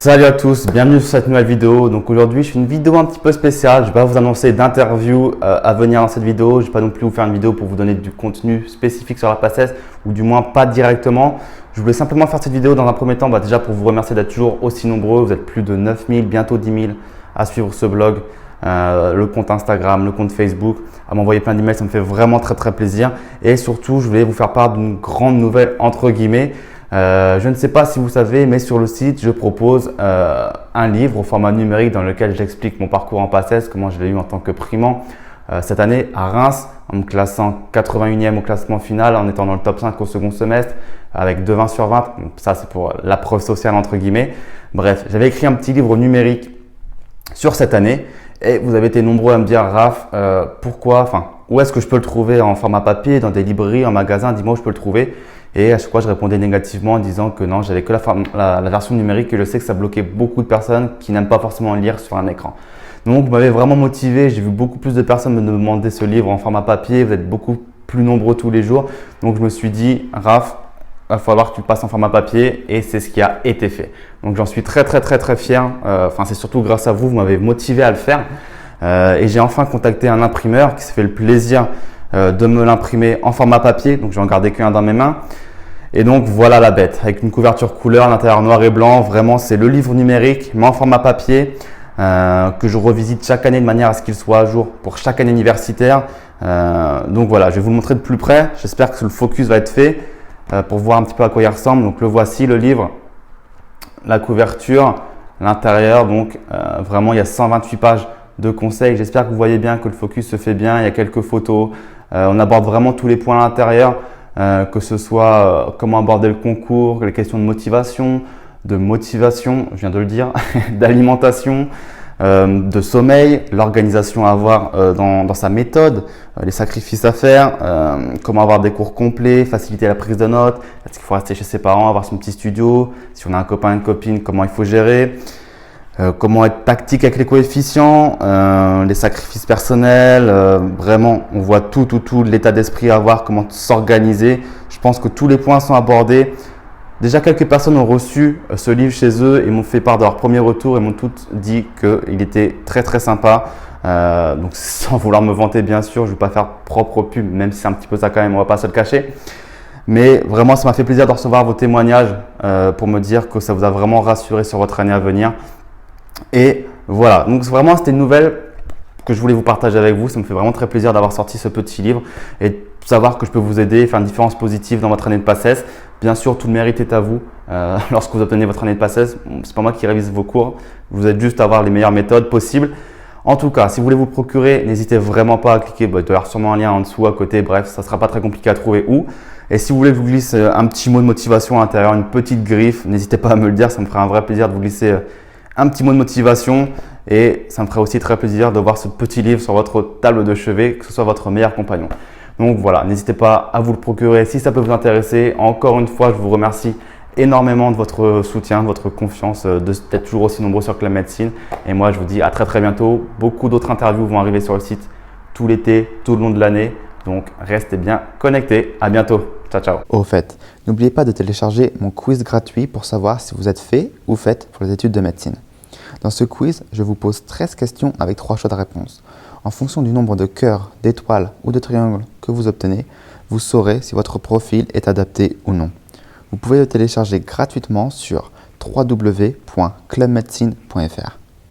Salut à tous, bienvenue sur cette nouvelle vidéo. Donc aujourd'hui, je fais une vidéo un petit peu spéciale. Je vais pas vous annoncer d'interview à venir dans cette vidéo. Je ne vais pas non plus vous faire une vidéo pour vous donner du contenu spécifique sur la PACES ou du moins pas directement. Je voulais simplement faire cette vidéo dans un premier temps déjà pour vous remercier d'être toujours aussi nombreux. Vous êtes plus de 9000, bientôt 10 000 à suivre ce blog, le compte Instagram, le compte Facebook, à m'envoyer plein d'emails. Ça me fait vraiment très plaisir. Et surtout, je voulais vous faire part d'une grande nouvelle entre guillemets. Je ne sais pas si vous savez, mais sur le site, je propose un livre au format numérique dans lequel j'explique mon parcours en PACES, comment je l'ai eu en tant que primant cette année à Reims, en me classant 81e au classement final, en étant dans le top 5 au second semestre, avec 2 20 sur 20. Donc ça, c'est pour la preuve sociale entre guillemets. Bref, j'avais écrit un petit livre numérique sur cette année et vous avez été nombreux à me dire, Raph, où est-ce que je peux le trouver en format papier, dans des librairies, en magasin, dis-moi où je peux le trouver. Et à chaque fois, je répondais négativement en disant que non, j'avais que la version numérique et je sais que ça bloquait beaucoup de personnes qui n'aiment pas forcément lire sur un écran. Donc, vous m'avez vraiment motivé. J'ai vu beaucoup plus de personnes me demander ce livre en format papier. Vous êtes beaucoup plus nombreux tous les jours. Donc, je me suis dit, Raph, il va falloir que tu le passes en format papier et c'est ce qui a été fait. Donc, j'en suis très fier. C'est surtout grâce à vous, vous m'avez motivé à le faire. Et j'ai enfin contacté un imprimeur qui s'est fait le plaisir de me l'imprimer en format papier. Donc, je vais en garder qu'un dans mes mains. Et donc, voilà la bête, avec une couverture couleur, l'intérieur noir et blanc. Vraiment, c'est le livre numérique, mais en format papier, que je revisite chaque année de manière à ce qu'il soit à jour pour chaque année universitaire. Donc voilà, je vais vous le montrer de plus près. J'espère que le focus va être fait pour voir un petit peu à quoi il ressemble. Donc, le voici, le livre, la couverture, l'intérieur. Donc, vraiment, il y a 128 pages de conseils. J'espère que vous voyez bien que le focus se fait bien. Il y a quelques photos. On aborde vraiment tous les points à l'intérieur. Que ce soit comment aborder le concours, les questions de motivation, je viens de le dire, d'alimentation, de sommeil, l'organisation à avoir dans sa méthode, les sacrifices à faire, comment avoir des cours complets, faciliter la prise de notes, est-ce qu'il faut rester chez ses parents, avoir son petit studio, si on a un copain, une copine, comment il faut gérer. Comment être tactique avec les coefficients, les sacrifices personnels, vraiment on voit tout l'état d'esprit à avoir, comment s'organiser. Je pense que tous les points sont abordés. Déjà quelques personnes ont reçu ce livre chez eux et m'ont fait part de leur premier retour et m'ont toutes dit qu'il était très sympa. Donc sans vouloir me vanter bien sûr, je ne vais pas faire propre pub, même si c'est un petit peu ça quand même, on ne va pas se le cacher. Mais vraiment ça m'a fait plaisir de recevoir vos témoignages pour me dire que ça vous a vraiment rassuré sur votre année à venir. Et voilà, donc vraiment c'était une nouvelle que je voulais vous partager avec vous. Ça me fait vraiment très plaisir d'avoir sorti ce petit livre et de savoir que je peux vous aider, faire une différence positive dans votre année de PACES. Bien sûr, tout le mérite est à vous lorsque vous obtenez votre année de PACES. C'est pas moi qui révise vos cours, vous êtes juste à avoir les meilleures méthodes possibles. En tout cas, si vous voulez vous procurer, n'hésitez vraiment pas à cliquer. Il doit y avoir sûrement un lien en dessous, à côté. Bref, ça ne sera pas très compliqué à trouver où. Et si vous voulez que je vous glisse un petit mot de motivation à l'intérieur, une petite griffe, n'hésitez pas à me le dire. Ça me ferait un vrai plaisir de vous glisser un petit mot de motivation et ça me ferait aussi très plaisir de voir ce petit livre sur votre table de chevet, que ce soit votre meilleur compagnon. Donc voilà, n'hésitez pas à vous le procurer si ça peut vous intéresser. Encore une fois, je vous remercie énormément de votre soutien, de votre confiance, d'être toujours aussi nombreux sur Club Médecine. Et moi, je vous dis à très bientôt. Beaucoup d'autres interviews vont arriver sur le site tout l'été, tout le long de l'année. Donc restez bien connectés. À bientôt. Ciao. Au fait, n'oubliez pas de télécharger mon quiz gratuit pour savoir si vous êtes fait ou faite pour les études de médecine. Dans ce quiz, je vous pose 13 questions avec 3 choix de réponse. En fonction du nombre de cœurs, d'étoiles ou de triangles que vous obtenez, vous saurez si votre profil est adapté ou non. Vous pouvez le télécharger gratuitement sur www.clubmedecine.fr.